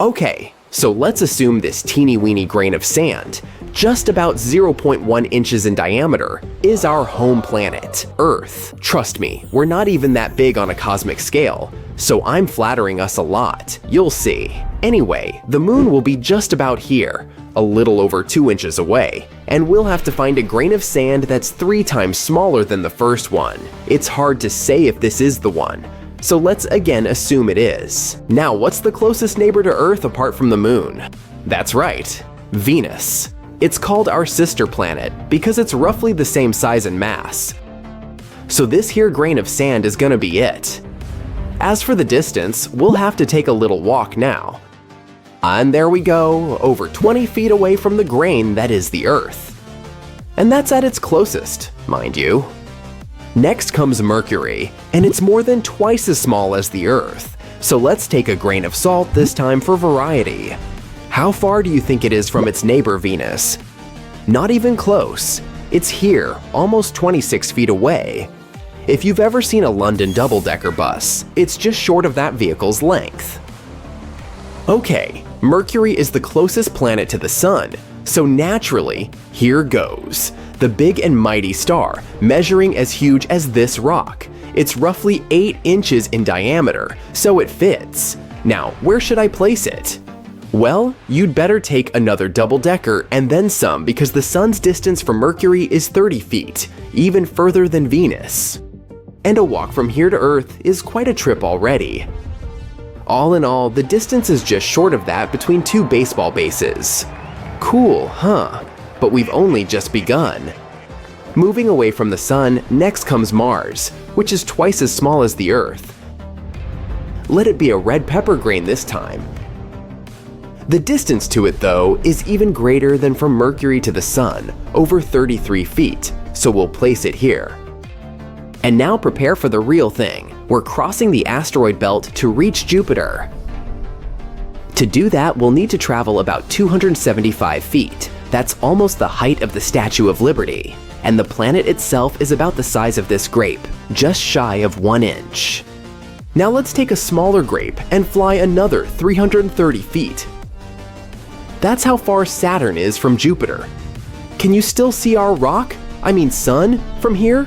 Okay, so let's assume this teeny-weeny grain of sand, just about 0.1 inches in diameter, is our home planet, Earth. Trust me, we're not even that big on a cosmic scale, so I'm flattering us a lot, you'll see. Anyway, the moon will be just about here, a little over 2 inches away, and we'll have to find a grain of sand that's 3 times smaller than the first one. It's hard to say if this is the one, so let's again assume it is. Now, what's the closest neighbor to Earth apart from the moon? That's right, Venus. It's called our sister planet because it's roughly the same size and mass. So this here grain of sand is gonna be it. As for the distance, we'll have to take a little walk now. And there we go, over 20 feet away from the grain that is the Earth. And that's at its closest, mind you. Next comes Mercury, and it's more than twice as small as the Earth. So let's take a grain of salt this time for variety. How far do you think it is from its neighbor Venus? Not even close. It's here, almost 26 feet away. If you've ever seen a London double-decker bus, it's just short of that vehicle's length. Okay, Mercury is the closest planet to the Sun, so naturally, here goes. The big and mighty star, measuring as huge as this rock. It's roughly 8 inches in diameter, so it fits. Now, where should I place it? Well, you'd better take another double-decker and then some because the Sun's distance from Mercury is 30 feet, even further than Venus. And a walk from here to Earth is quite a trip already. All in all, the distance is just short of that between 2 baseball bases. Cool, huh? But we've only just begun. Moving away from the Sun, next comes Mars, which is twice as small as the Earth. Let it be a red pepper grain this time. The distance to it, though, is even greater than from Mercury to the Sun, over 33 feet, so we'll place it here. And now prepare for the real thing. We're crossing the asteroid belt to reach Jupiter. To do that, we'll need to travel about 275 feet. That's almost the height of the Statue of Liberty. And the planet itself is about the size of this grape, just shy of 1 inch. Now let's take a smaller grape and fly another 330 feet. That's how far Saturn is from Jupiter. Can you still see our rock, sun, from here?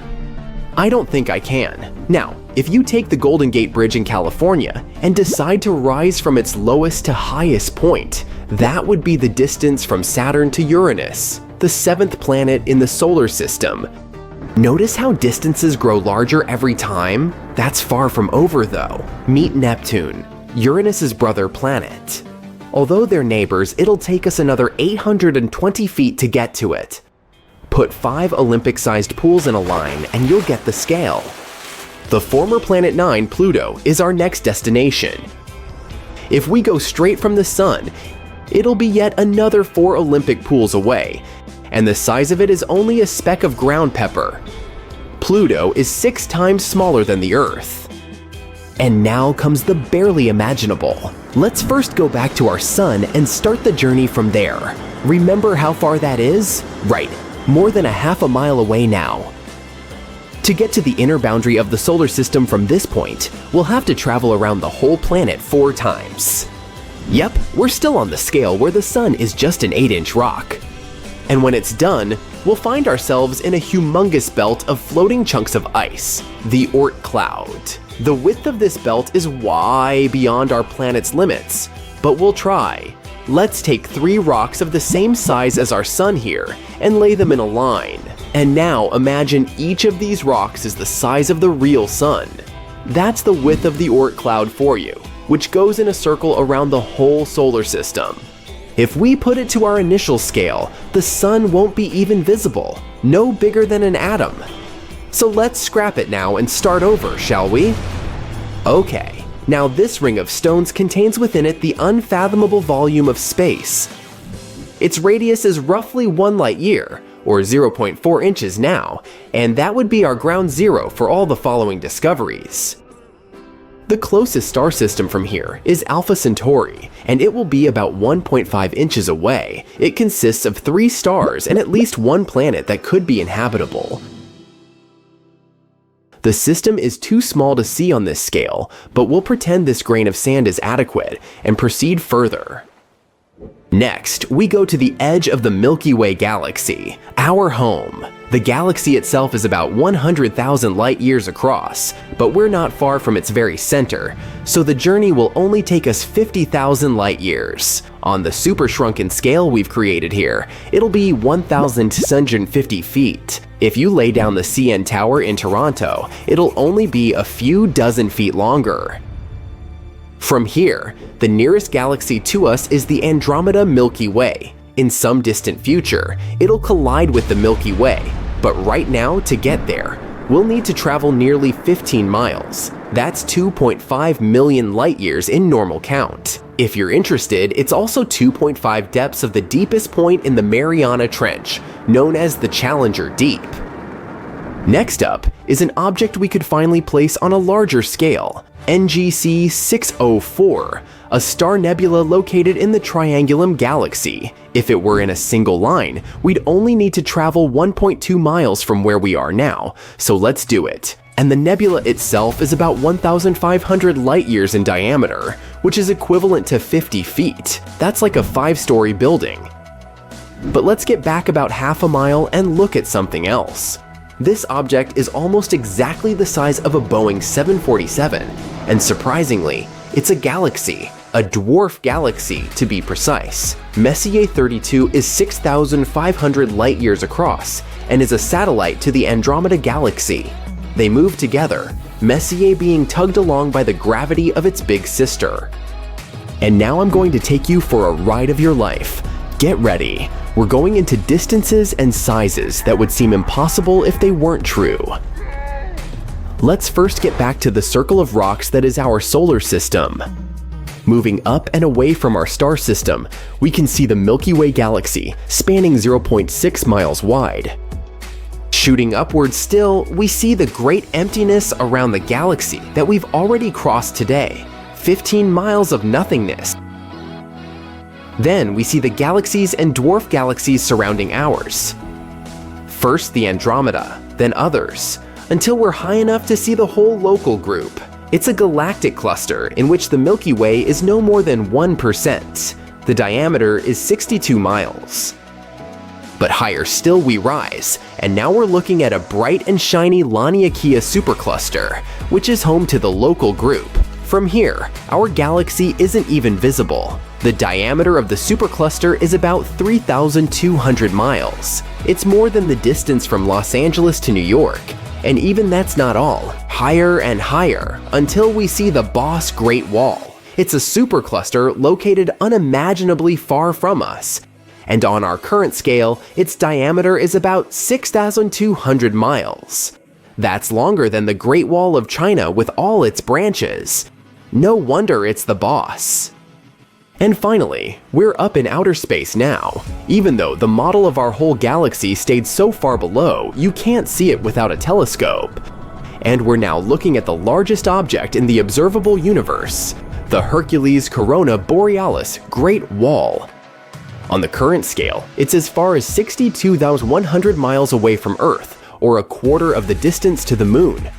I don't think I can. Now, if you take the Golden Gate Bridge in California and decide to rise from its lowest to highest point, that would be the distance from Saturn to Uranus, the 7th planet in the solar system. Notice how distances grow larger every time? That's far from over though. Meet Neptune, Uranus's brother planet. Although they're neighbors, it'll take us another 820 feet to get to it. Put 5 Olympic-sized pools in a line and you'll get the scale. The former Planet 9, Pluto, is our next destination. If we go straight from the Sun, it'll be yet another 4 Olympic pools away, and the size of it is only a speck of ground pepper. Pluto is 6 times smaller than the Earth. And now comes the barely imaginable. Let's first go back to our Sun and start the journey from there. Remember how far that is? Right, more than a half a mile away now. To get to the inner boundary of the solar system from this point, we'll have to travel around the whole planet 4 times. Yep, we're still on the scale where the Sun is just an 8-inch rock. And when it's done, we'll find ourselves in a humongous belt of floating chunks of ice, the Oort cloud. The width of this belt is way beyond our planet's limits, but we'll try. Let's take 3 rocks of the same size as our Sun here and lay them in a line. And now imagine each of these rocks is the size of the real Sun. That's the width of the Oort cloud for you, which goes in a circle around the whole solar system. If we put it to our initial scale, the Sun won't be even visible, no bigger than an atom. So let's scrap it now and start over, shall we? Okay, now this ring of stones contains within it the unfathomable volume of space. Its radius is roughly 1 light year, or 0.4 inches now, and that would be our ground zero for all the following discoveries. The closest star system from here is Alpha Centauri, and it will be about 1.5 inches away. It consists of 3 stars and at least 1 planet that could be inhabitable. The system is too small to see on this scale, but we'll pretend this grain of sand is adequate and proceed further. Next, we go to the edge of the Milky Way galaxy, our home. The galaxy itself is about 100,000 light years across, but we're not far from its very center, so the journey will only take us 50,000 light years. On the super shrunken scale we've created here, it'll be 1,650 feet. If you lay down the CN Tower in Toronto, it'll only be a few dozen feet longer. From here, the nearest galaxy to us is the Andromeda Milky Way. In some distant future, it'll collide with the Milky Way, but right now, to get there, we'll need to travel nearly 15 miles. That's 2.5 million light years in normal count. If you're interested, it's also 2.5 depths of the deepest point in the Mariana Trench, known as the Challenger Deep. Next up is an object we could finally place on a larger scale, NGC 604, a star nebula located in the Triangulum Galaxy. If it were in a single line, we'd only need to travel 1.2 miles from where we are now, so let's do it. And the nebula itself is about 1,500 light years in diameter, which is equivalent to 50 feet. That's like a 5-story building. But let's get back about half a mile and look at something else. This object is almost exactly the size of a Boeing 747, and surprisingly, it's a galaxy, a dwarf galaxy to be precise. Messier 32 is 6,500 light years across and is a satellite to the Andromeda Galaxy. They move together, Messier being tugged along by the gravity of its big sister. And now I'm going to take you for a ride of your life. Get ready. We're going into distances and sizes that would seem impossible if they weren't true. Let's first get back to the circle of rocks that is our solar system. Moving up and away from our star system, we can see the Milky Way galaxy, spanning 0.6 miles wide. Shooting upwards still, we see the great emptiness around the galaxy that we've already crossed today, 15 miles of nothingness. Then we see the galaxies and dwarf galaxies surrounding ours. First the Andromeda, then others, until we're high enough to see the whole local group. It's a galactic cluster in which the Milky Way is no more than 1%. The diameter is 62 miles. But higher still we rise, and now we're looking at a bright and shiny Laniakea supercluster, which is home to the local group. From here, our galaxy isn't even visible. The diameter of the supercluster is about 3,200 miles. It's more than the distance from Los Angeles to New York. And even that's not all. Higher and higher, until we see the Boss Great Wall. It's a supercluster located unimaginably far from us. And on our current scale, its diameter is about 6,200 miles. That's longer than the Great Wall of China with all its branches. No wonder it's the boss. And finally, we're up in outer space now. Even though the model of our whole galaxy stayed so far below, you can't see it without a telescope. And we're now looking at the largest object in the observable universe, the Hercules Corona Borealis Great Wall. On the current scale, it's as far as 62,100 miles away from Earth, or a quarter of the distance to the Moon.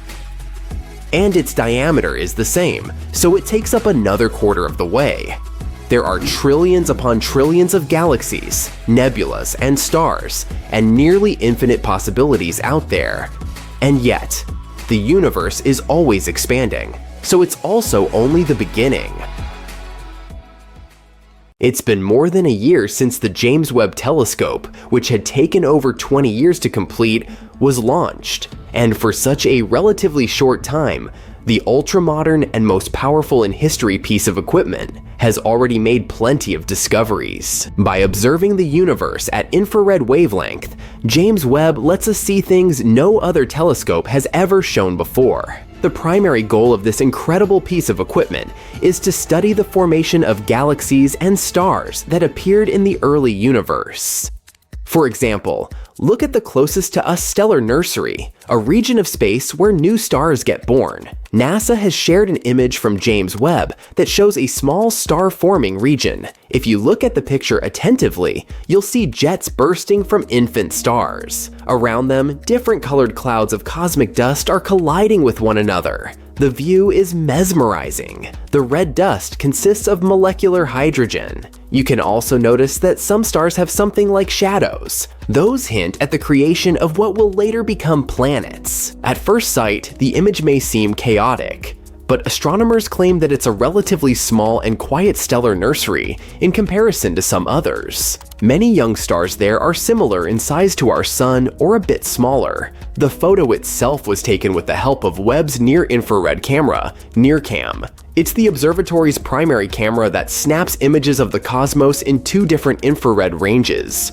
And its diameter is the same, so it takes up another quarter of the way. There are trillions upon trillions of galaxies, nebulas, and stars, and nearly infinite possibilities out there. And yet, the universe is always expanding, so it's also only the beginning. It's been more than a year since the James Webb Telescope, which had taken over 20 years to complete, was launched. And for such a relatively short time, the ultra-modern and most powerful in history piece of equipment has already made plenty of discoveries. By observing the universe at infrared wavelength, James Webb lets us see things no other telescope has ever shown before. The primary goal of this incredible piece of equipment is to study the formation of galaxies and stars that appeared in the early universe. For example, Look at the closest to us stellar nursery, a region of space where new stars get born. NASA has shared an image from James Webb that shows a small star-forming region. If you look at the picture attentively, you'll see jets bursting from infant stars. Around them, different colored clouds of cosmic dust are colliding with one another. The view is mesmerizing. The red dust consists of molecular hydrogen. You can also notice that some stars have something like shadows. Those hint at the creation of what will later become planets. At first sight, the image may seem chaotic, but astronomers claim that it's a relatively small and quiet stellar nursery in comparison to some others. Many young stars there are similar in size to our Sun or a bit smaller. The photo itself was taken with the help of Webb's near-infrared camera, NIRCam. It's the observatory's primary camera that snaps images of the cosmos in 2 different infrared ranges.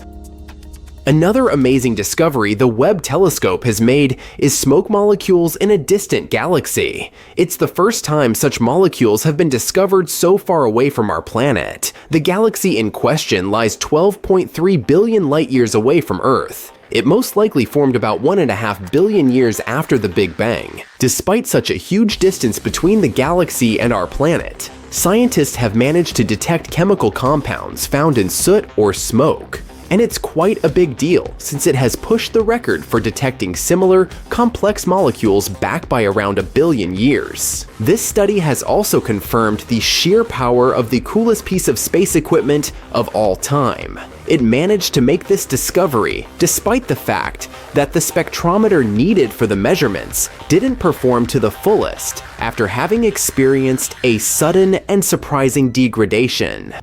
Another amazing discovery the Webb telescope has made is smoke molecules in a distant galaxy. It's the first time such molecules have been discovered so far away from our planet. The galaxy in question lies 12.3 billion light-years away from Earth. It most likely formed about 1.5 billion years after the Big Bang. Despite such a huge distance between the galaxy and our planet, scientists have managed to detect chemical compounds found in soot or smoke. And it's quite a big deal since it has pushed the record for detecting similar, complex molecules back by around 1 billion years. This study has also confirmed the sheer power of the coolest piece of space equipment of all time. It managed to make this discovery despite the fact that the spectrometer needed for the measurements didn't perform to the fullest after having experienced a sudden and surprising degradation.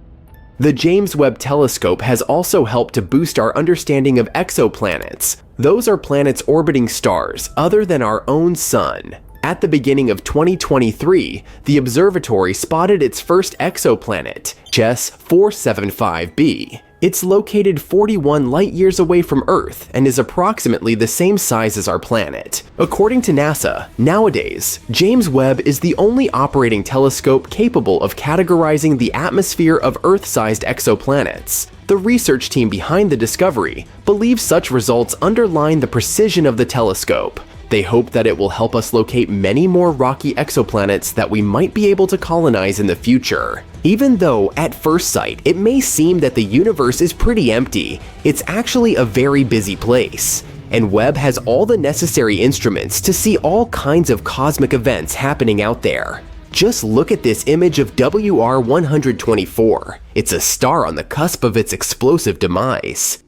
The James Webb Telescope has also helped to boost our understanding of exoplanets. Those are planets orbiting stars other than our own Sun. At the beginning of 2023, the observatory spotted its first exoplanet, CHES 475b. It's located 41 light-years away from Earth and is approximately the same size as our planet. According to NASA, nowadays, James Webb is the only operating telescope capable of categorizing the atmosphere of Earth-sized exoplanets. The research team behind the discovery believes such results underline the precision of the telescope. They hope that it will help us locate many more rocky exoplanets that we might be able to colonize in the future. Even though, at first sight, it may seem that the universe is pretty empty, it's actually a very busy place. And Webb has all the necessary instruments to see all kinds of cosmic events happening out there. Just look at this image of WR124. It's a star on the cusp of its explosive demise.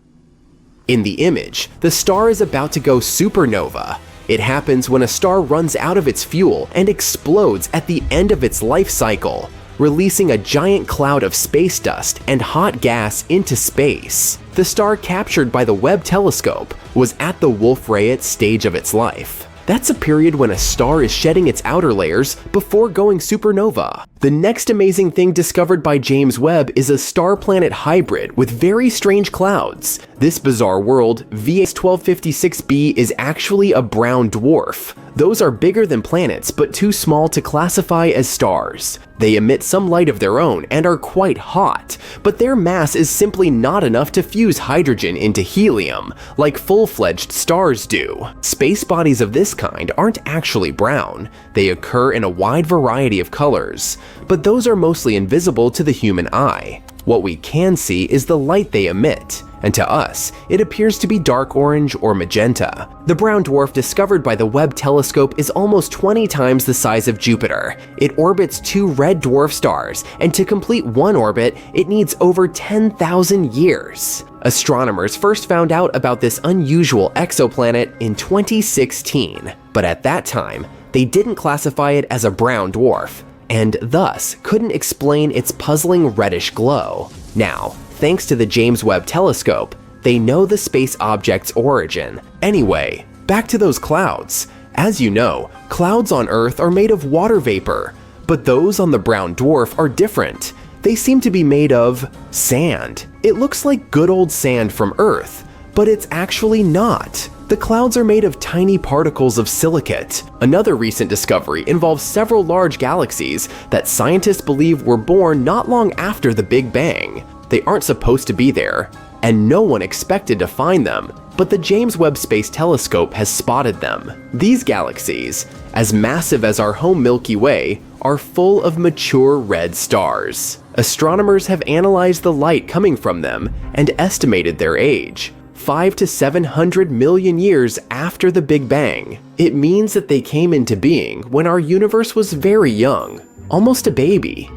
In the image, the star is about to go supernova. It happens when a star runs out of its fuel and explodes at the end of its life cycle, releasing a giant cloud of space dust and hot gas into space. The star captured by the Webb telescope was at the Wolf-Rayet stage of its life. That's a period when a star is shedding its outer layers before going supernova. The next amazing thing discovered by James Webb is a star-planet hybrid with very strange clouds. This bizarre world, VS1256b, is actually a brown dwarf. Those are bigger than planets but too small to classify as stars. They emit some light of their own and are quite hot, but their mass is simply not enough to fuse hydrogen into helium, like full-fledged stars do. Space bodies of this kind aren't actually brown. They occur in a wide variety of colors, but those are mostly invisible to the human eye. What we can see is the light they emit, and to us, it appears to be dark orange or magenta. The brown dwarf discovered by the Webb telescope is almost 20 times the size of Jupiter. It orbits 2 red dwarf stars, and to complete one orbit, it needs over 10,000 years. Astronomers first found out about this unusual exoplanet in 2016, but at that time, they didn't classify it as a brown dwarf, and thus couldn't explain its puzzling reddish glow. Now, thanks to the James Webb telescope, they know the space object's origin. Anyway, back to those clouds. As you know, clouds on Earth are made of water vapor, but those on the brown dwarf are different. They seem to be made of sand. It looks like good old sand from Earth, but it's actually not. The clouds are made of tiny particles of silicate. Another recent discovery involves several large galaxies that scientists believe were born not long after the Big Bang. They aren't supposed to be there, and no one expected to find them. but the James Webb Space Telescope has spotted them. These galaxies, as massive as our home Milky Way, are full of mature red stars. Astronomers have analyzed the light coming from them and estimated their age, 500 to 700 million years after the Big Bang. It means that they came into being when our universe was very young, almost a baby.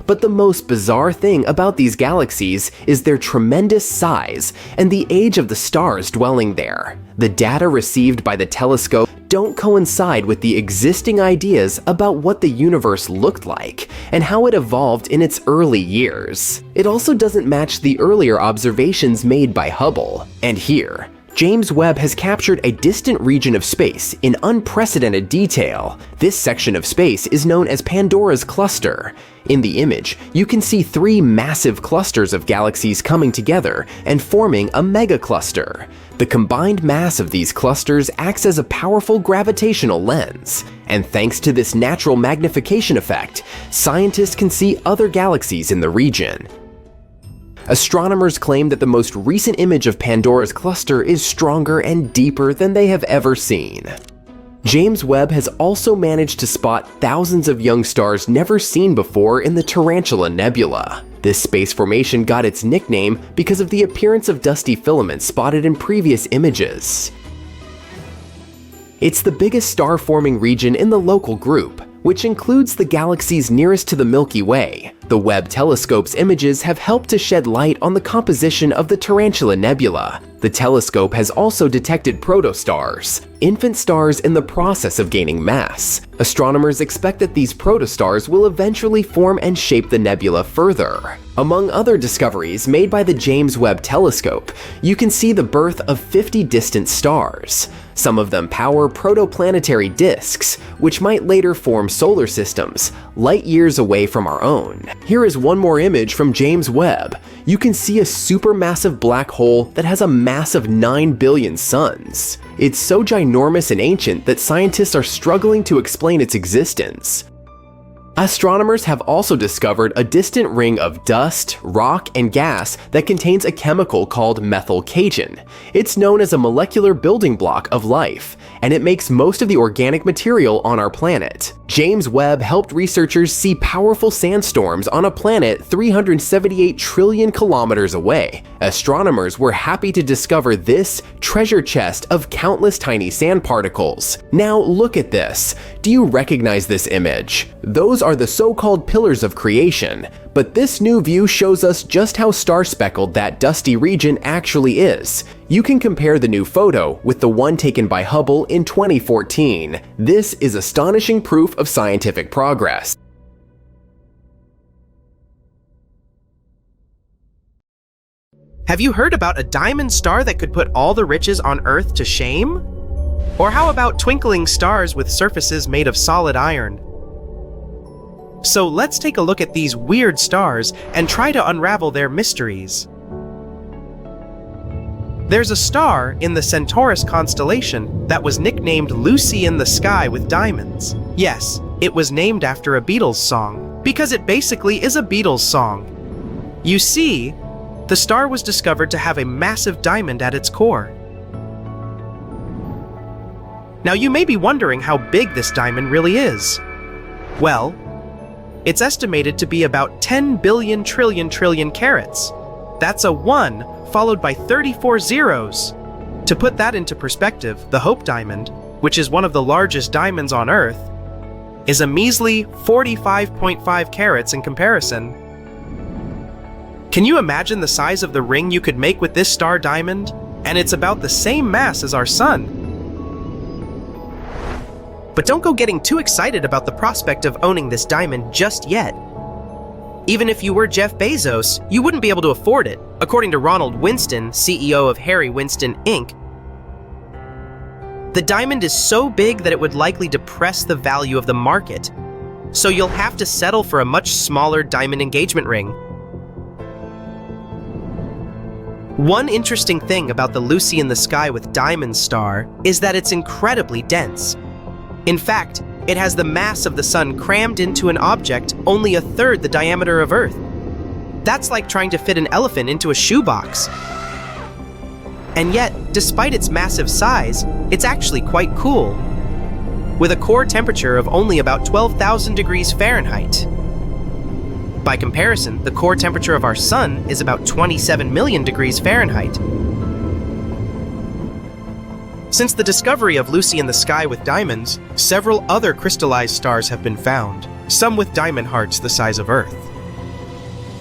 But the most bizarre thing about these galaxies is their tremendous size and the age of the stars dwelling there. The data received by the telescope don't coincide with the existing ideas about what the universe looked like and how it evolved in its early years. It also doesn't match the earlier observations made by Hubble. And here, James Webb has captured a distant region of space in unprecedented detail. This section of space is known as Pandora's cluster. In the image, you can see three massive clusters of galaxies coming together and forming a megacluster. The combined mass of these clusters acts as a powerful gravitational lens, and thanks to this natural magnification effect, scientists can see other galaxies in the region. Astronomers claim that the most recent image of Pandora's cluster is stronger and deeper than they have ever seen. James Webb has also managed to spot thousands of young stars never seen before in the Tarantula Nebula. This space formation got its nickname because of the appearance of dusty filaments spotted in previous images. It's the biggest star-forming region in the local group, which includes the galaxies nearest to the Milky Way. The Webb telescope's images have helped to shed light on the composition of the Tarantula Nebula. The telescope has also detected protostars, infant stars in the process of gaining mass. Astronomers expect that these protostars will eventually form and shape the nebula further. Among other discoveries made by the James Webb Telescope, you can see the birth of 50 distant stars. Some of them power protoplanetary disks, which might later form solar systems, light years away from our own. Here is one more image from James Webb. You can see a supermassive black hole that has a mass of 9 billion suns. It's so ginormous and ancient that scientists are struggling to explain its existence. Astronomers have also discovered a distant ring of dust, rock, and gas that contains a chemical called methylcation. It's known as a molecular building block of life, and it makes most of the organic material on our planet. James Webb helped researchers see powerful sandstorms on a planet 378 trillion kilometers away. Astronomers were happy to discover this treasure chest of countless tiny sand particles. Now look at this. Do you recognize this image? Those are the so-called pillars of creation, but this new view shows us just how star-speckled that dusty region actually is. You can compare the new photo with the one taken by Hubble in 2014. This is astonishing proof of scientific progress. Have you heard about a diamond star that could put all the riches on Earth to shame? Or how about twinkling stars with surfaces made of solid iron? So let's take a look at these weird stars and try to unravel their mysteries. There's a star in the Centaurus constellation that was nicknamed Lucy in the Sky with Diamonds. Yes, it was named after a Beatles song, because it basically is a Beatles song. You see, the star was discovered to have a massive diamond at its core. Now you may be wondering how big this diamond really is. Well, it's estimated to be about 10 billion trillion carats. That's a 1 followed by 34 zeros. To put that into perspective, the Hope Diamond, which is one of the largest diamonds on Earth, is a measly 45.5 carats in comparison. Can you imagine the size of the ring you could make with this star diamond? And it's about the same mass as our sun. But don't go getting too excited about the prospect of owning this diamond just yet. Even if you were Jeff Bezos, you wouldn't be able to afford it. According to Ronald Winston, CEO of Harry Winston Inc., the diamond is so big that it would likely depress the value of the market. So you'll have to settle for a much smaller diamond engagement ring. One interesting thing about the Lucy in the Sky with Diamonds star is that it's incredibly dense. In fact, it has the mass of the sun crammed into an object only 1/3 the diameter of Earth. That's like trying to fit an elephant into a shoebox. And yet, despite its massive size, it's actually quite cool, with a core temperature of only about 12,000 degrees Fahrenheit. By comparison, the core temperature of our Sun is about 27 million degrees Fahrenheit. Since the discovery of Lucy in the Sky with Diamonds, several other crystallized stars have been found, some with diamond hearts the size of Earth.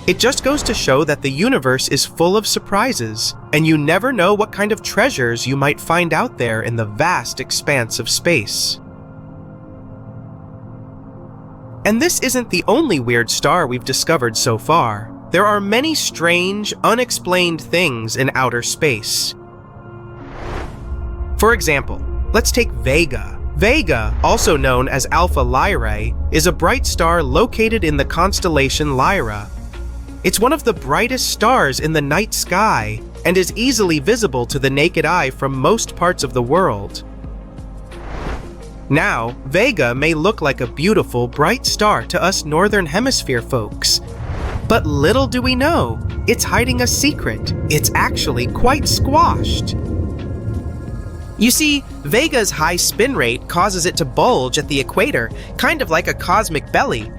It just goes to show that the universe is full of surprises, and you never know what kind of treasures you might find out there in the vast expanse of space. And this isn't the only weird star we've discovered so far. There are many strange, unexplained things in outer space. For example, let's take Vega. Vega, also known as Alpha Lyrae, is a bright star located in the constellation Lyra. It's one of the brightest stars in the night sky and is easily visible to the naked eye from most parts of the world. Now, Vega may look like a beautiful, bright star to us Northern Hemisphere folks. But little do we know, it's hiding a secret. It's actually quite squashed. You see, Vega's high spin rate causes it to bulge at the equator, kind of like a cosmic belly.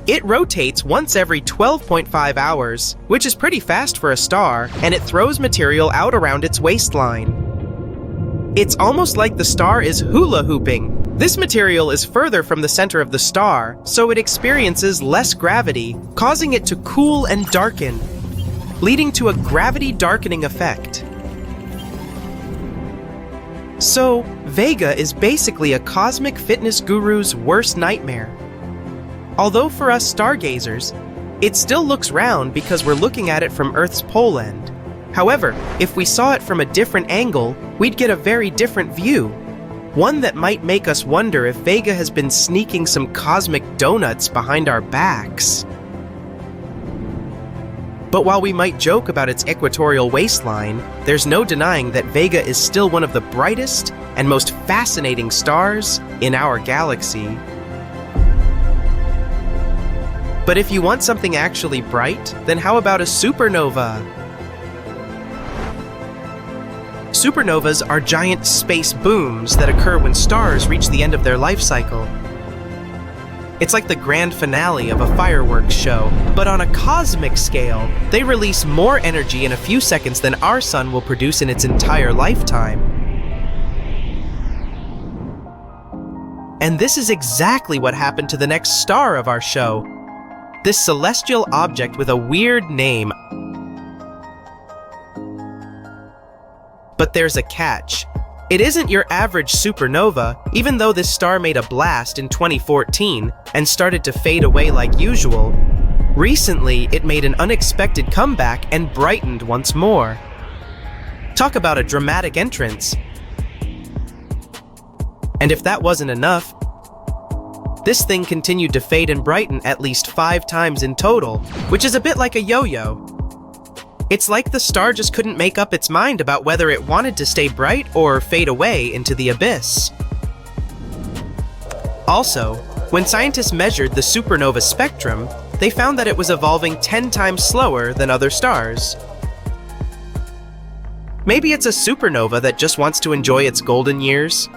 It rotates once every 12.5 hours, which is pretty fast for a star, and it throws material out around its waistline. It's almost like the star is hula hooping. This material is further from the center of the star, so it experiences less gravity, causing it to cool and darken, leading to a gravity darkening effect. So, Vega is basically a cosmic fitness guru's worst nightmare. Although for us stargazers, it still looks round because we're looking at it from Earth's pole end. However, if we saw it from a different angle, we'd get a very different view. One that might make us wonder if Vega has been sneaking some cosmic donuts behind our backs. But while we might joke about its equatorial waistline, there's no denying that Vega is still one of the brightest and most fascinating stars in our galaxy. But if you want something actually bright, then how about a supernova? Supernovas are giant space booms that occur when stars reach the end of their life cycle. It's like the grand finale of a fireworks show, but on a cosmic scale. They release more energy in a few seconds than our sun will produce in its entire lifetime. And this is exactly what happened to the next star of our show. This celestial object with a weird name. But there's a catch. It isn't your average supernova, even though this star made a blast in 2014 and started to fade away like usual. Recently, it made an unexpected comeback and brightened once more. Talk about a dramatic entrance. And if that wasn't enough, this thing continued to fade and brighten at least 5 times in total, which is a bit like a yo-yo. It's like the star just couldn't make up its mind about whether it wanted to stay bright or fade away into the abyss. Also, when scientists measured the supernova spectrum, they found that it was evolving 10 times slower than other stars. Maybe it's a supernova that just wants to enjoy its golden years.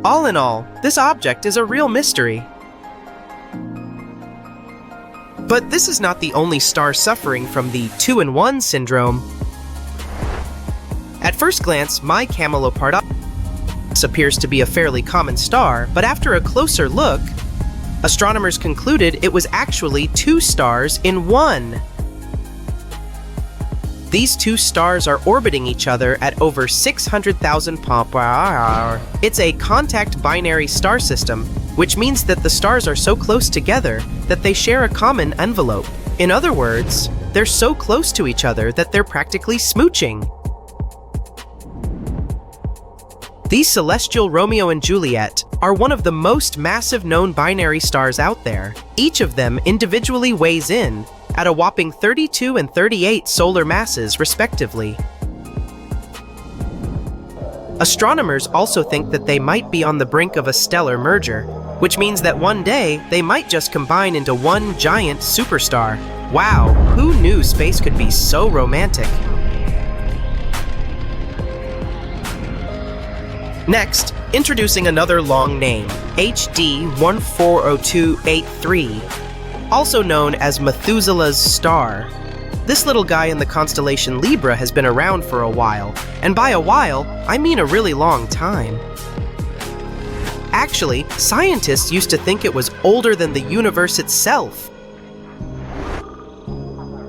All in all, this object is a real mystery. But this is not the only star suffering from the 2-in-1 syndrome. At first glance, my Camelopardalis appears to be a fairly common star, but after a closer look, astronomers concluded it was actually 2 stars in one. These 2 stars are orbiting each other at over 600,000 km/h. It's a contact binary star system, which means that the stars are so close together that they share a common envelope. In other words, they're so close to each other that they're practically smooching. These celestial Romeo and Juliet are one of the most massive known binary stars out there. Each of them individually weighs in at a whopping 32 and 38 solar masses, respectively. Astronomers also think that they might be on the brink of a stellar merger. which means that one day they might just combine into one giant superstar. Wow, who knew space could be so romantic? Next, introducing another long name, HD 140283, also known as Methuselah's star. This little guy in the constellation Libra has been around for a while, and by a while, I mean a really long time. Actually, scientists used to think it was older than the universe itself.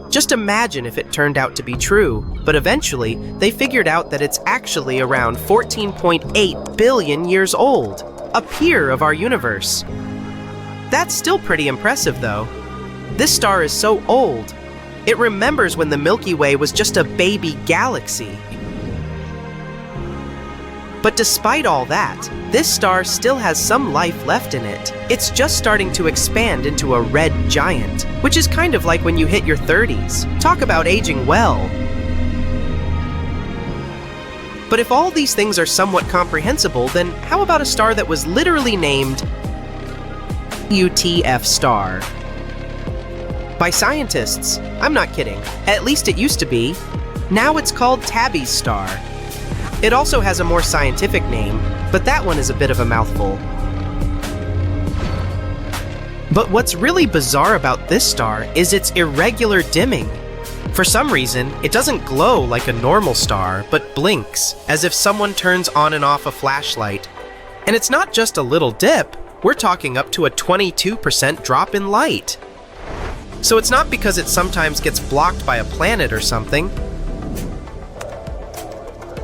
Just imagine if it turned out to be true, but eventually, they figured out that it's actually around 14.8 billion years old, a peer of our universe. That's still pretty impressive, though. This star is so old, it remembers when the Milky Way was just a baby galaxy. But despite all that, this star still has some life left in it. It's just starting to expand into a red giant, which is kind of like when you hit your 30s. Talk about aging well. But if all these things are somewhat comprehensible, then how about a star that was literally named UTF star? By scientists. I'm not kidding. At least it used to be. Now it's called Tabby's star. It also has a more scientific name, but that one is a bit of a mouthful. But what's really bizarre about this star is its irregular dimming. For some reason, it doesn't glow like a normal star, but blinks, as if someone turns on and off a flashlight. And it's not just a little dip, we're talking up to a 22% drop in light. So it's not because it sometimes gets blocked by a planet or something.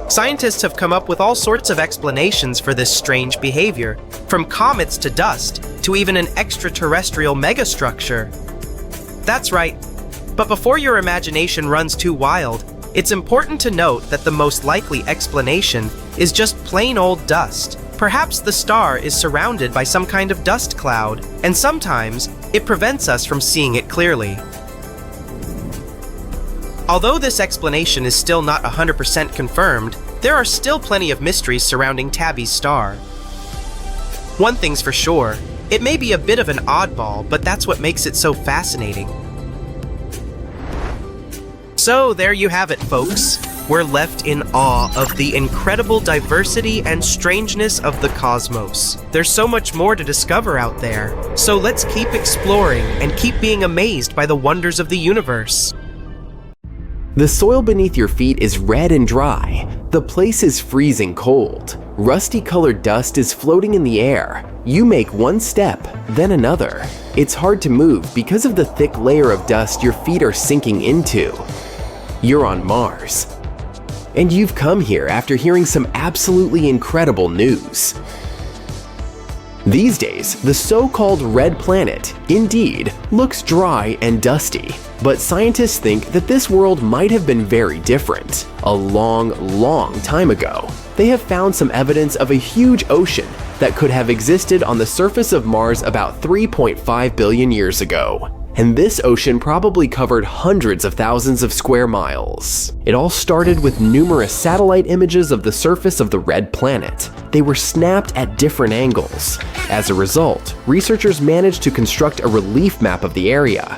Scientists have come up with all sorts of explanations for this strange behavior, from comets to dust, to even an extraterrestrial megastructure. That's right. But before your imagination runs too wild, it's important to note that the most likely explanation is just plain old dust. Perhaps the star is surrounded by some kind of dust cloud, and sometimes it prevents us from seeing it clearly. Although this explanation is still not 100% confirmed, there are still plenty of mysteries surrounding Tabby's star. One thing's for sure, it may be a bit of an oddball, but that's what makes it so fascinating. So there you have it, folks. We're left in awe of the incredible diversity and strangeness of the cosmos. There's so much more to discover out there, so let's keep exploring and keep being amazed by the wonders of the universe. The soil beneath your feet is red and dry. The place is freezing cold. Rusty-colored dust is floating in the air. You make one step, then another. It's hard to move because of the thick layer of dust your feet are sinking into. You're on Mars. And you've come here after hearing some absolutely incredible news. These days, the so-called red planet, indeed, looks dry and dusty. But scientists think that this world might have been very different. A long, long time ago, they have found some evidence of a huge ocean that could have existed on the surface of Mars about 3.5 billion years ago. And this ocean probably covered hundreds of thousands of square miles. It all started with numerous satellite images of the surface of the red planet. They were snapped at different angles. As a result, researchers managed to construct a relief map of the area.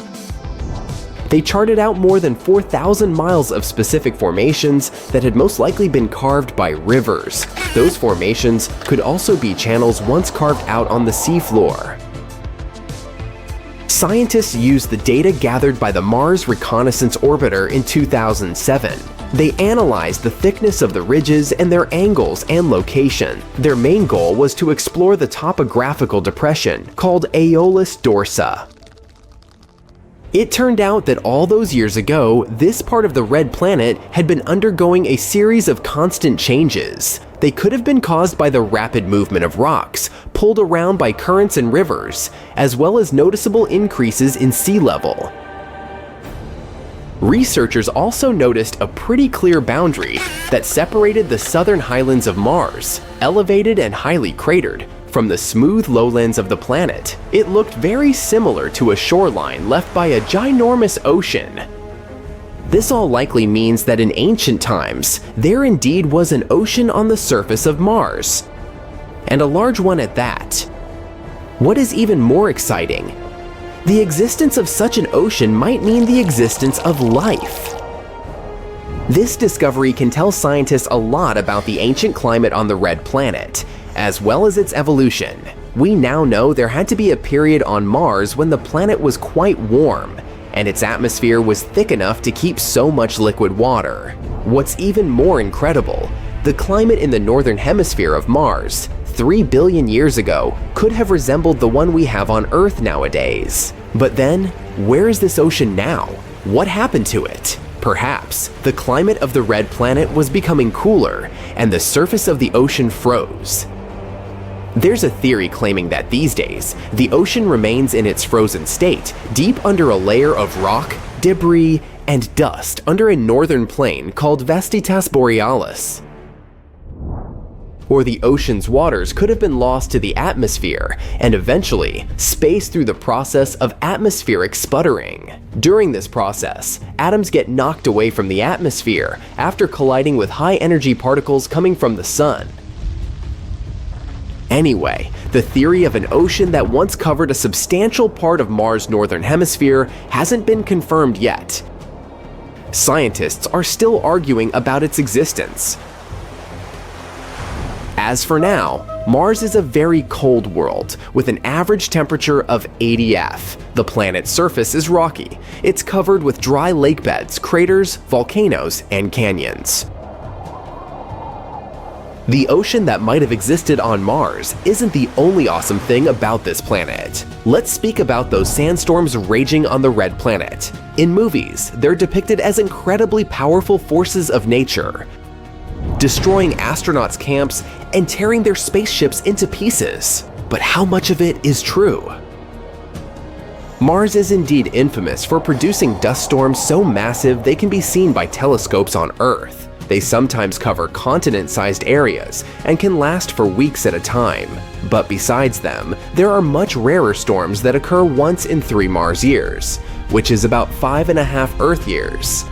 They charted out more than 4,000 miles of specific formations that had most likely been carved by rivers. Those formations could also be channels once carved out on the seafloor. Scientists used the data gathered by the Mars Reconnaissance Orbiter in 2007. They analyzed the thickness of the ridges and their angles and location. Their main goal was to explore the topographical depression called Aeolus Dorsa. It turned out that all those years ago, this part of the red planet had been undergoing a series of constant changes. They could have been caused by the rapid movement of rocks, pulled around by currents and rivers, as well as noticeable increases in sea level. Researchers also noticed a pretty clear boundary that separated the southern highlands of Mars, elevated and highly cratered, from the smooth lowlands of the planet. It looked very similar to a shoreline left by a ginormous ocean. This all likely means that in ancient times, there indeed was an ocean on the surface of Mars, and a large one at that. What is even more exciting? The existence of such an ocean might mean the existence of life. This discovery can tell scientists a lot about the ancient climate on the red planet, as well as its evolution. We now know there had to be a period on Mars when the planet was quite warm, and its atmosphere was thick enough to keep so much liquid water. What's even more incredible, the climate in the northern hemisphere of Mars, 3 billion years ago, could have resembled the one we have on Earth nowadays. But then, where is this ocean now? What happened to it? Perhaps the climate of the red planet was becoming cooler, and the surface of the ocean froze. There's a theory claiming that these days, the ocean remains in its frozen state, deep under a layer of rock, debris, and dust under a northern plain called Vastas Borealis. Or the ocean's waters could have been lost to the atmosphere and eventually spaced through the process of atmospheric sputtering. During this process, atoms get knocked away from the atmosphere after colliding with high-energy particles coming from the sun. Anyway, the theory of an ocean that once covered a substantial part of Mars' northern hemisphere hasn't been confirmed yet. Scientists are still arguing about its existence. As for now, Mars is a very cold world with an average temperature of 80 F. The planet's surface is rocky. It's covered with dry lake beds, craters, volcanoes, and canyons. The ocean that might have existed on Mars isn't the only awesome thing about this planet. Let's speak about those sandstorms raging on the red planet. In movies, they're depicted as incredibly powerful forces of nature, destroying astronauts' camps and tearing their spaceships into pieces. But how much of it is true? Mars is indeed infamous for producing dust storms so massive they can be seen by telescopes on Earth. They sometimes cover continent-sized areas and can last for weeks at a time. But besides them, there are much rarer storms that occur once in 3 Mars years, which is about 5.5 Earth years.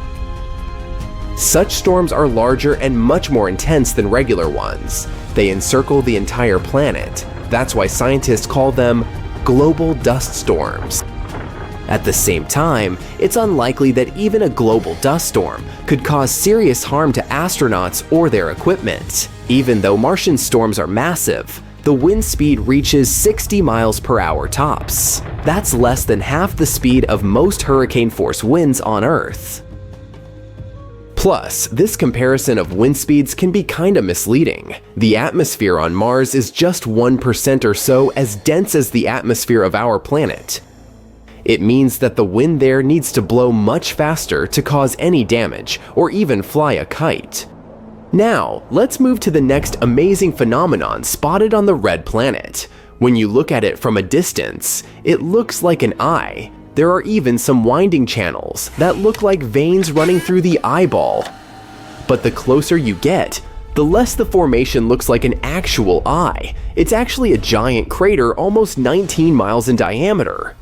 Such storms are larger and much more intense than regular ones. They encircle the entire planet. That's why scientists call them global dust storms. At the same time, it's unlikely that even a global dust storm could cause serious harm to astronauts or their equipment. Even though Martian storms are massive, the wind speed reaches 60 miles per hour tops. That's less than half the speed of most hurricane-force winds on Earth. Plus, this comparison of wind speeds can be kinda misleading. The atmosphere on Mars is just 1% or so as dense as the atmosphere of our planet. It means that the wind there needs to blow much faster to cause any damage, or even fly a kite. Now, let's move to the next amazing phenomenon spotted on the red planet. When you look at it from a distance, it looks like an eye. There are even some winding channels that look like veins running through the eyeball. But the closer you get, the less the formation looks like an actual eye. It's actually a giant crater almost 19 miles in diameter.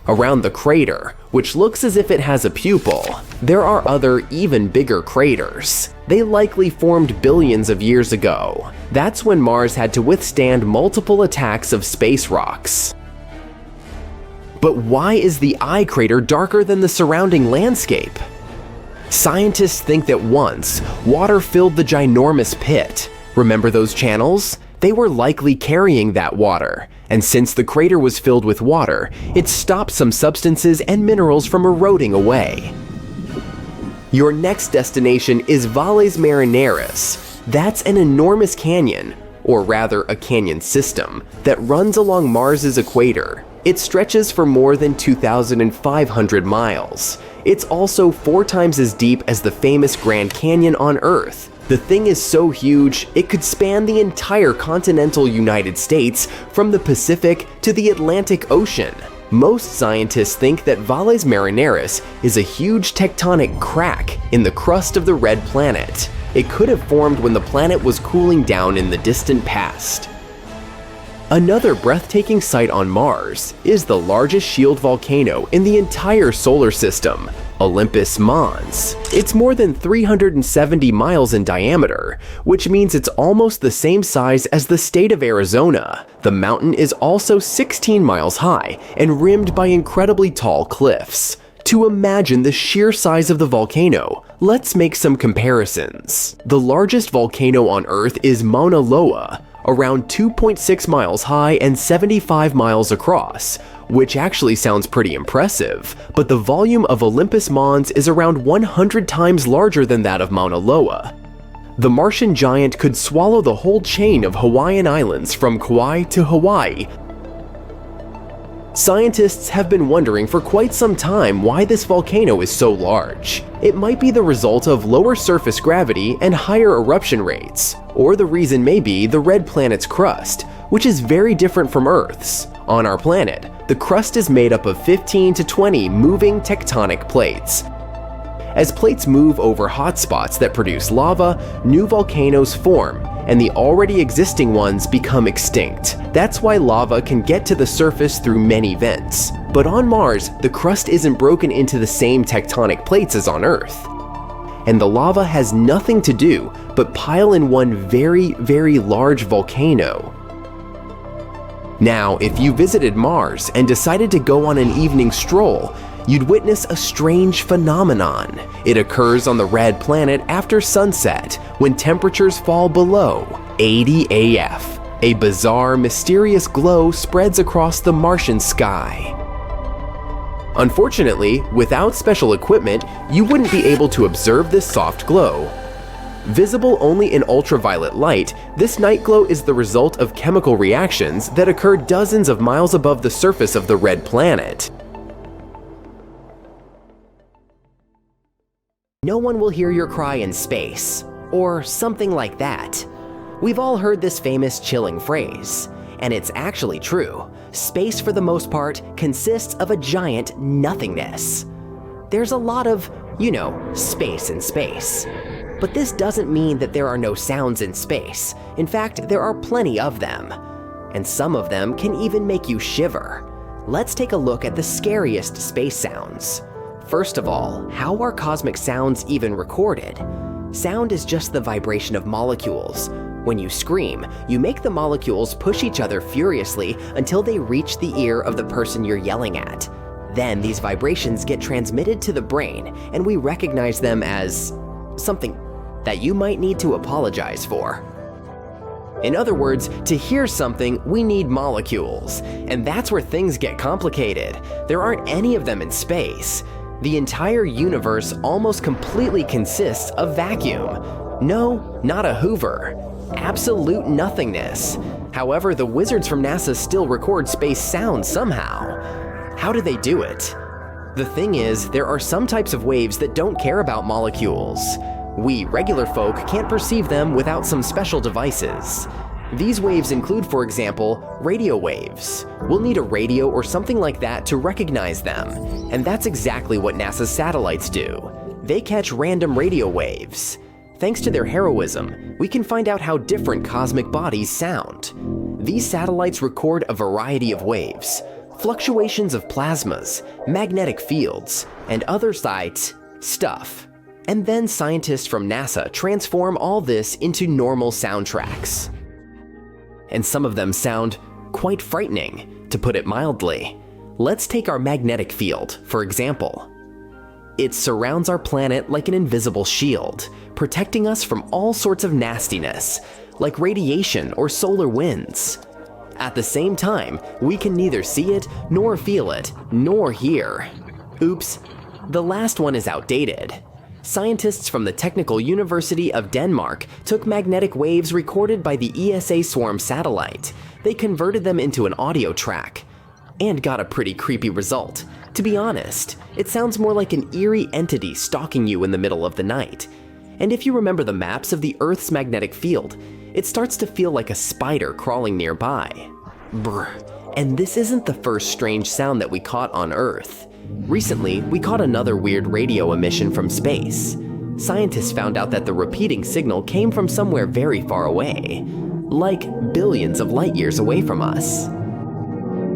Around the crater, which looks as if it has a pupil, there are other, even bigger craters. They likely formed billions of years ago. That's when Mars had to withstand multiple attacks of space rocks. But why is the eye crater darker than the surrounding landscape? Scientists think that once, water filled the ginormous pit. Remember those channels? They were likely carrying that water, and since the crater was filled with water, it stopped some substances and minerals from eroding away. Your next destination is Valles Marineris. That's an enormous canyon, or rather a canyon system, that runs along Mars's equator. It stretches for more than 2,500 miles. It's also 4 times as deep as the famous Grand Canyon on Earth. The thing is so huge, it could span the entire continental United States from the Pacific to the Atlantic Ocean. Most scientists think that Valles Marineris is a huge tectonic crack in the crust of the red planet. It could have formed when the planet was cooling down in the distant past. Another breathtaking sight on Mars is the largest shield volcano in the entire solar system, Olympus Mons. It's more than 370 miles in diameter, which means it's almost the same size as the state of Arizona. The mountain is also 16 miles high and rimmed by incredibly tall cliffs. To imagine the sheer size of the volcano, let's make some comparisons. The largest volcano on Earth is Mauna Loa, around 2.6 miles high and 75 miles across, which actually sounds pretty impressive, but the volume of Olympus Mons is around 100 times larger than that of Mauna Loa. The Martian giant could swallow the whole chain of Hawaiian Islands from Kauai to Hawaii. Scientists have been wondering for quite some time why this volcano is so large. It might be the result of lower surface gravity and higher eruption rates, or the reason may be the red planet's crust, which is very different from Earth's. On our planet, the crust is made up of 15 to 20 moving tectonic plates. As plates move over hotspots that produce lava, new volcanoes form, and the already existing ones become extinct. That's why lava can get to the surface through many vents. But on Mars, the crust isn't broken into the same tectonic plates as on Earth. And the lava has nothing to do but pile in one very, very large volcano. Now, if you visited Mars and decided to go on an evening stroll, you'd witness a strange phenomenon. It occurs on the red planet after sunset, when temperatures fall below 80 AF. A bizarre, mysterious glow spreads across the Martian sky. Unfortunately, without special equipment, you wouldn't be able to observe this soft glow. Visible only in ultraviolet light, this night glow is the result of chemical reactions that occur dozens of miles above the surface of the red planet. No one will hear your cry in space, or something like that. We've all heard this famous chilling phrase, and it's actually true. Space, for the most part, consists of a giant nothingness. There's a lot of, space in space. But this doesn't mean that there are no sounds in space. In fact, there are plenty of them. And some of them can even make you shiver. Let's take a look at the scariest space sounds. First of all, how are cosmic sounds even recorded? Sound is just the vibration of molecules. When you scream, you make the molecules push each other furiously until they reach the ear of the person you're yelling at. Then these vibrations get transmitted to the brain, and we recognize them as something that you might need to apologize for. In other words, to hear something, we need molecules, and that's where things get complicated. There aren't any of them in space. The entire universe almost completely consists of vacuum. No, not a Hoover. Absolute nothingness. However, the wizards from NASA still record space sounds somehow. How do they do it? The thing is, there are some types of waves that don't care about molecules. We regular folk can't perceive them without some special devices. These waves include, for example, radio waves. We'll need a radio or something like that to recognize them, and that's exactly what NASA's satellites do. They catch random radio waves. Thanks to their heroism, we can find out how different cosmic bodies sound. These satellites record a variety of waves, fluctuations of plasmas, magnetic fields, and other stuff. And then scientists from NASA transform all this into normal soundtracks. And some of them sound quite frightening, to put it mildly. Let's take our magnetic field, for example. It surrounds our planet like an invisible shield, protecting us from all sorts of nastiness, like radiation or solar winds. At the same time, we can neither see it, nor feel it, nor hear. Oops, the last one is outdated. Scientists from the Technical University of Denmark took magnetic waves recorded by the ESA Swarm satellite. They converted them into an audio track, and got a pretty creepy result. To be honest, it sounds more like an eerie entity stalking you in the middle of the night. And if you remember the maps of the Earth's magnetic field, it starts to feel like a spider crawling nearby. Brr. And this isn't the first strange sound that we caught on Earth. Recently, we caught another weird radio emission from space. Scientists found out that the repeating signal came from somewhere very far away, like billions of light years away from us.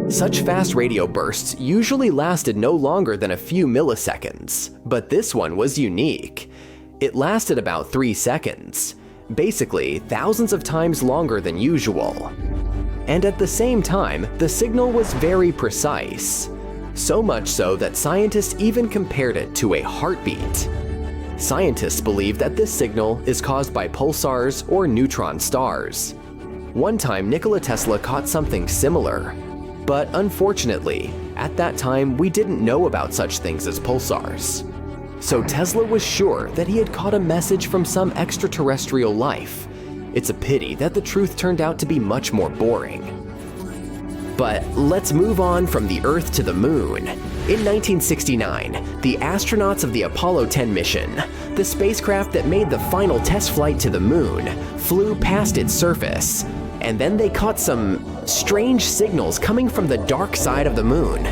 Such fast radio bursts usually lasted no longer than a few milliseconds, but this one was unique. It lasted about 3 seconds, basically thousands of times longer than usual. And at the same time, the signal was very precise. So much so that scientists even compared it to a heartbeat. Scientists believe that this signal is caused by pulsars or neutron stars. One time, Nikola Tesla caught something similar. But unfortunately, at that time, we didn't know about such things as pulsars. So Tesla was sure that he had caught a message from some extraterrestrial life. It's a pity that the truth turned out to be much more boring. But let's move on from the Earth to the Moon. In 1969, the astronauts of the Apollo 10 mission, the spacecraft that made the final test flight to the Moon, flew past its surface. And then they caught some strange signals coming from the dark side of the Moon.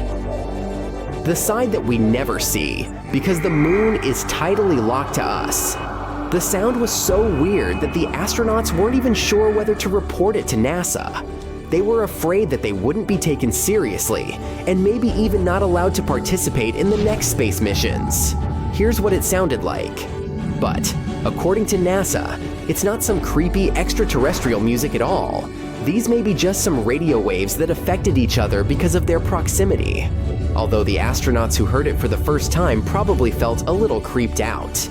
The side that we never see, because the Moon is tidally locked to us. The sound was so weird that the astronauts weren't even sure whether to report it to NASA. They were afraid that they wouldn't be taken seriously, and maybe even not allowed to participate in the next space missions. Here's what it sounded like. But, according to NASA, it's not some creepy extraterrestrial music at all. These may be just some radio waves that affected each other because of their proximity. Although the astronauts who heard it for the first time probably felt a little creeped out.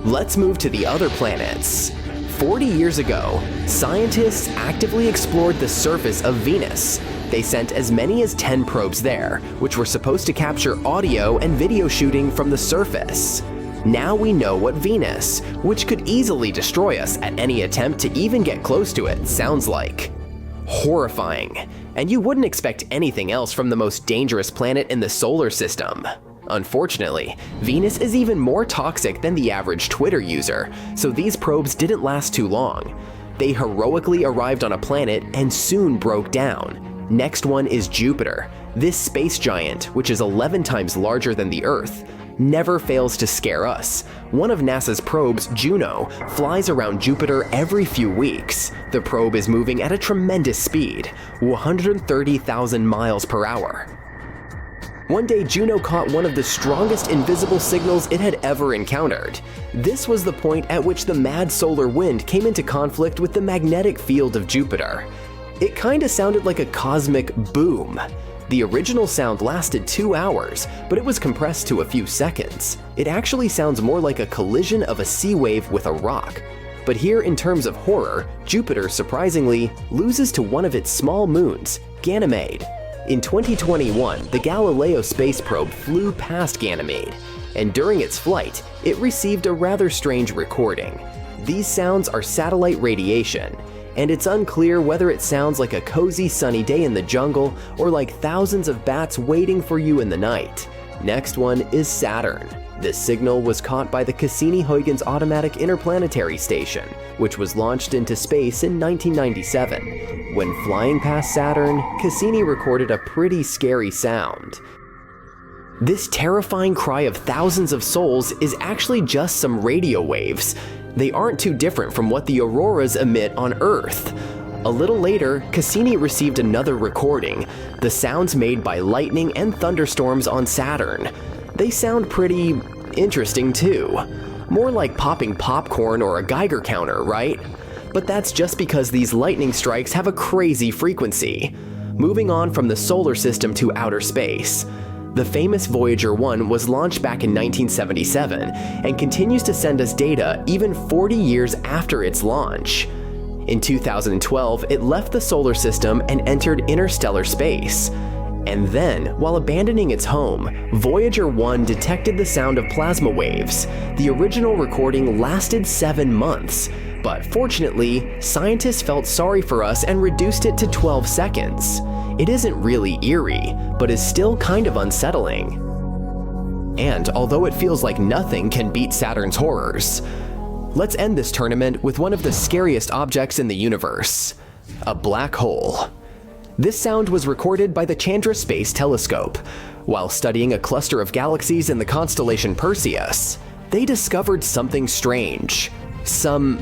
Let's move to the other planets. 40 years ago, scientists actively explored the surface of Venus. They sent as many as 10 probes there, which were supposed to capture audio and video shooting from the surface. Now we know what Venus, which could easily destroy us at any attempt to even get close to it, sounds like. Horrifying. And you wouldn't expect anything else from the most dangerous planet in the solar system. Unfortunately, Venus is even more toxic than the average Twitter user, so these probes didn't last too long. They heroically arrived on a planet and soon broke down. Next one is Jupiter. This space giant, which is 11 times larger than the Earth, never fails to scare us. One of NASA's probes, Juno, flies around Jupiter every few weeks. The probe is moving at a tremendous speed, 130,000 miles per hour. One day, Juno caught one of the strongest invisible signals it had ever encountered. This was the point at which the mad solar wind came into conflict with the magnetic field of Jupiter. It kinda sounded like a cosmic boom. The original sound lasted 2 hours, but it was compressed to a few seconds. It actually sounds more like a collision of a sea wave with a rock. But here, in terms of horror, Jupiter, surprisingly, loses to one of its small moons, Ganymede. In 2021, the Galileo space probe flew past Ganymede, and during its flight, it received a rather strange recording. These sounds are satellite radiation, and it's unclear whether it sounds like a cozy sunny day in the jungle or like thousands of bats waiting for you in the night. Next one is Saturn. This signal was caught by the Cassini-Huygens Automatic Interplanetary Station, which was launched into space in 1997. When flying past Saturn, Cassini recorded a pretty scary sound. This terrifying cry of thousands of souls is actually just some radio waves. They aren't too different from what the auroras emit on Earth. A little later, Cassini received another recording, the sounds made by lightning and thunderstorms on Saturn. They sound pretty interesting too. More like popping popcorn or a Geiger counter, right? But that's just because these lightning strikes have a crazy frequency. Moving on from the solar system to outer space. The famous Voyager 1 was launched back in 1977 and continues to send us data even 40 years after its launch. In 2012, it left the solar system and entered interstellar space. And then, while abandoning its home, Voyager 1 detected the sound of plasma waves. The original recording lasted 7 months, but fortunately, scientists felt sorry for us and reduced it to 12 seconds. It isn't really eerie, but is still kind of unsettling. And although it feels like nothing can beat Saturn's horrors, let's end this tournament with one of the scariest objects in the universe, a black hole. This sound was recorded by the Chandra Space Telescope. While studying a cluster of galaxies in the constellation Perseus, they discovered something strange. Some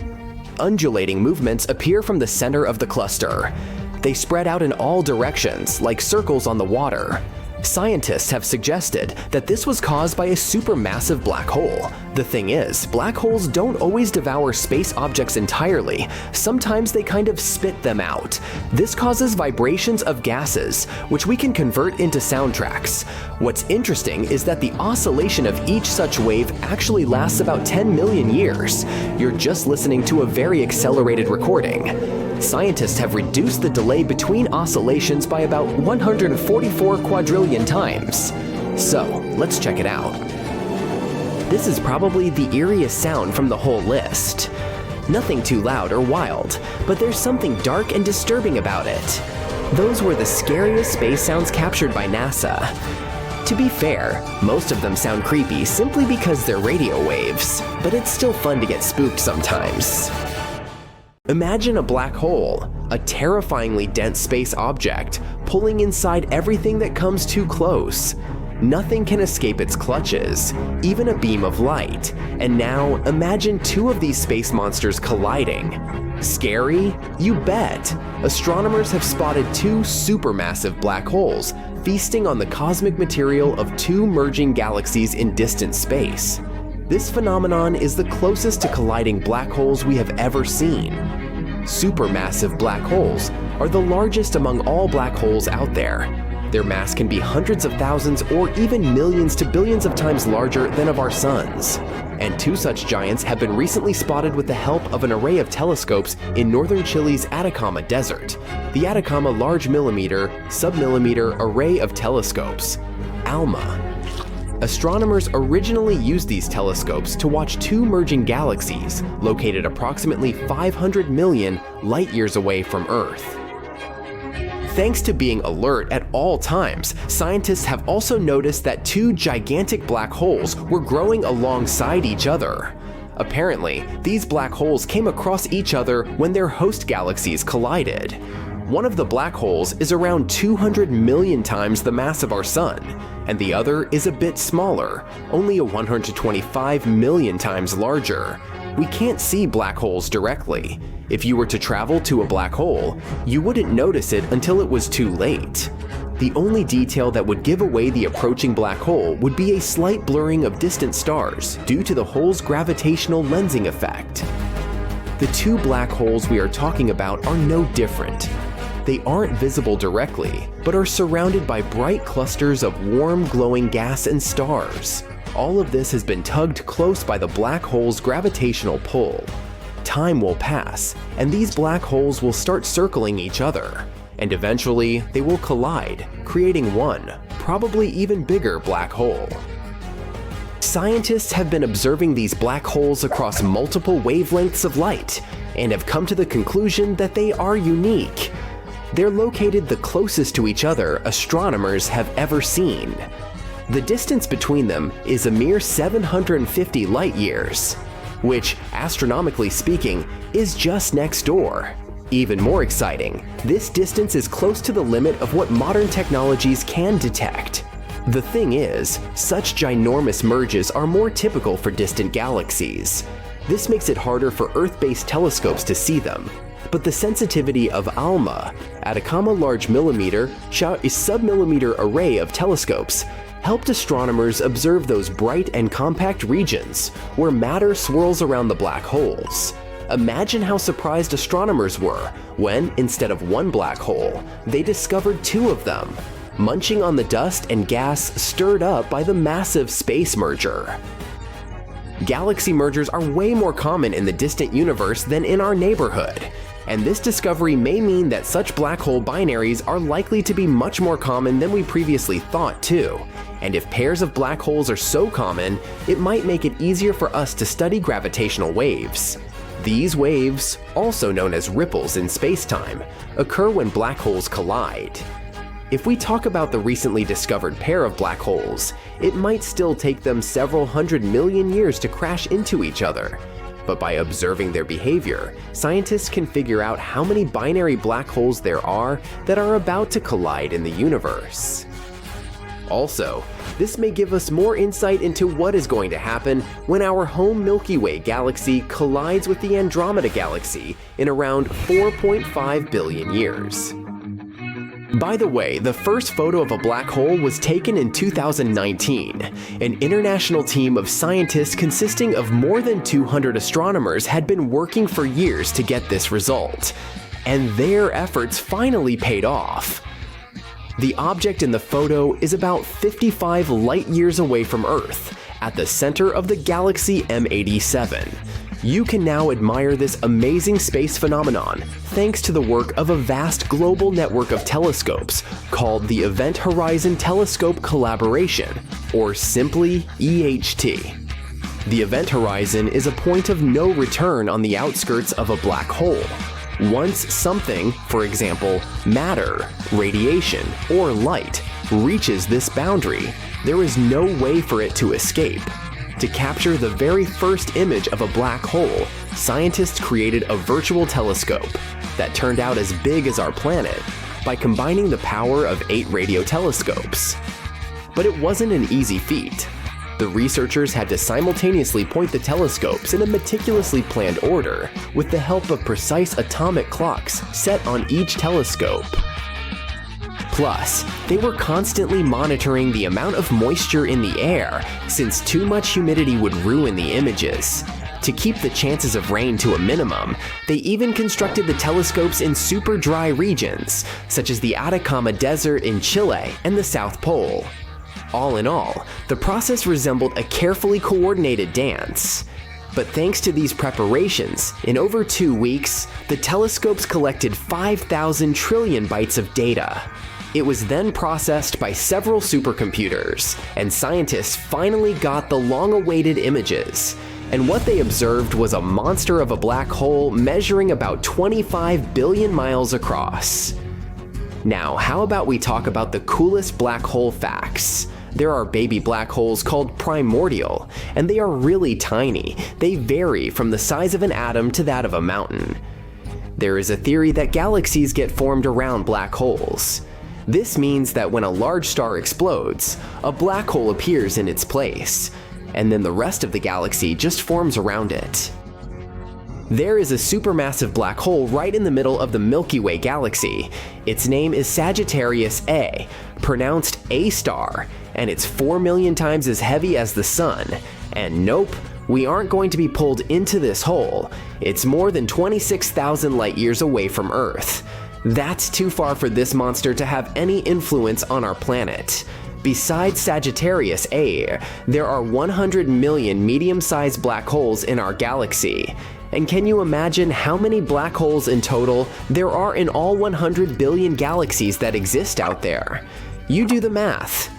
undulating movements appear from the center of the cluster. They spread out in all directions, like circles on the water. Scientists have suggested that this was caused by a supermassive black hole. The thing is, black holes don't always devour space objects entirely. Sometimes they kind of spit them out. This causes vibrations of gases, which we can convert into soundtracks. What's interesting is that the oscillation of each such wave actually lasts about 10 million years. You're just listening to a very accelerated recording. Scientists have reduced the delay between oscillations by about 144 quadrillion times. So, let's check it out. This is probably the eeriest sound from the whole list. Nothing too loud or wild, but there's something dark and disturbing about it. Those were the scariest space sounds captured by NASA. To be fair, most of them sound creepy simply because they're radio waves, but it's still fun to get spooked sometimes. Imagine a black hole, a terrifyingly dense space object, pulling inside everything that comes too close. Nothing can escape its clutches, even a beam of light. And now, imagine two of these space monsters colliding. Scary? You bet! Astronomers have spotted two supermassive black holes, feasting on the cosmic material of two merging galaxies in distant space. This phenomenon is the closest to colliding black holes we have ever seen. Supermassive black holes are the largest among all black holes out there. Their mass can be hundreds of thousands or even millions to billions of times larger than of our suns. And two such giants have been recently spotted with the help of an array of telescopes in northern Chile's Atacama Desert, the Atacama Large Millimeter Submillimeter Array of Telescopes, ALMA. Astronomers originally used these telescopes to watch two merging galaxies located approximately 500 million light-years away from Earth. Thanks to being alert at all times, scientists have also noticed that two gigantic black holes were growing alongside each other. Apparently, these black holes came across each other when their host galaxies collided. One of the black holes is around 200 million times the mass of our Sun, and the other is a bit smaller, only 125 million times larger. We can't see black holes directly. If you were to travel to a black hole, you wouldn't notice it until it was too late. The only detail that would give away the approaching black hole would be a slight blurring of distant stars due to the hole's gravitational lensing effect. The two black holes we are talking about are no different. They aren't visible directly, but are surrounded by bright clusters of warm, glowing gas and stars. All of this has been tugged close by the black hole's gravitational pull. Time will pass, and these black holes will start circling each other, and eventually they will collide, creating one, probably even bigger black hole. Scientists have been observing these black holes across multiple wavelengths of light, and have come to the conclusion that they are unique. They're located the closest to each other astronomers have ever seen. The distance between them is a mere 750 light-years, which, astronomically speaking, is just next door. Even more exciting, this distance is close to the limit of what modern technologies can detect. The thing is, such ginormous merges are more typical for distant galaxies. This makes it harder for Earth-based telescopes to see them. But the sensitivity of ALMA, Atacama Large Millimeter Submillimeter Array of Telescopes, helped astronomers observe those bright and compact regions where matter swirls around the black holes. Imagine how surprised astronomers were when, instead of one black hole, they discovered two of them, munching on the dust and gas stirred up by the massive space merger. Galaxy mergers are way more common in the distant universe than in our neighborhood, and this discovery may mean that such black hole binaries are likely to be much more common than we previously thought too. And if pairs of black holes are so common, it might make it easier for us to study gravitational waves. These waves, also known as ripples in space-time, occur when black holes collide. If we talk about the recently discovered pair of black holes, it might still take them several 100 million years to crash into each other. But by observing their behavior, scientists can figure out how many binary black holes there are that are about to collide in the universe. Also, this may give us more insight into what is going to happen when our home Milky Way galaxy collides with the Andromeda galaxy in around 4.5 billion years. By the way, the first photo of a black hole was taken in 2019. An international team of scientists consisting of more than 200 astronomers had been working for years to get this result. And their efforts finally paid off. The object in the photo is about 55 light years away from Earth, at the center of the galaxy M87. You can now admire this amazing space phenomenon thanks to the work of a vast global network of telescopes called the Event Horizon Telescope Collaboration, or simply EHT. The event horizon is a point of no return on the outskirts of a black hole. Once something, for example, matter, radiation, or light, reaches this boundary, there is no way for it to escape. To capture the very first image of a black hole, scientists created a virtual telescope that turned out as big as our planet by combining the power of 8 radio telescopes. But it wasn't an easy feat. The researchers had to simultaneously point the telescopes in a meticulously planned order with the help of precise atomic clocks set on each telescope. Plus, they were constantly monitoring the amount of moisture in the air, since too much humidity would ruin the images. To keep the chances of rain to a minimum, they even constructed the telescopes in super dry regions, such as the Atacama Desert in Chile and the South Pole. All in all, the process resembled a carefully coordinated dance. But thanks to these preparations, in over 2 weeks, the telescopes collected 5,000 trillion bytes of data. It was then processed by several supercomputers, and scientists finally got the long-awaited images. And what they observed was a monster of a black hole measuring about 25 billion miles across. Now, how about we talk about the coolest black hole facts? There are baby black holes called primordial, and they are really tiny. They vary from the size of an atom to that of a mountain. There is a theory that galaxies get formed around black holes. This means that when a large star explodes, a black hole appears in its place, and then the rest of the galaxy just forms around it. There is a supermassive black hole right in the middle of the Milky Way galaxy. Its name is Sagittarius A, pronounced A star, and it's 4 million times as heavy as the Sun. And nope, we aren't going to be pulled into this hole. It's more than 26,000 light years away from Earth. That's too far for this monster to have any influence on our planet. Besides Sagittarius A, there are 100 million medium-sized black holes in our galaxy. And can you imagine how many black holes in total there are in all 100 billion galaxies that exist out there? You do the math.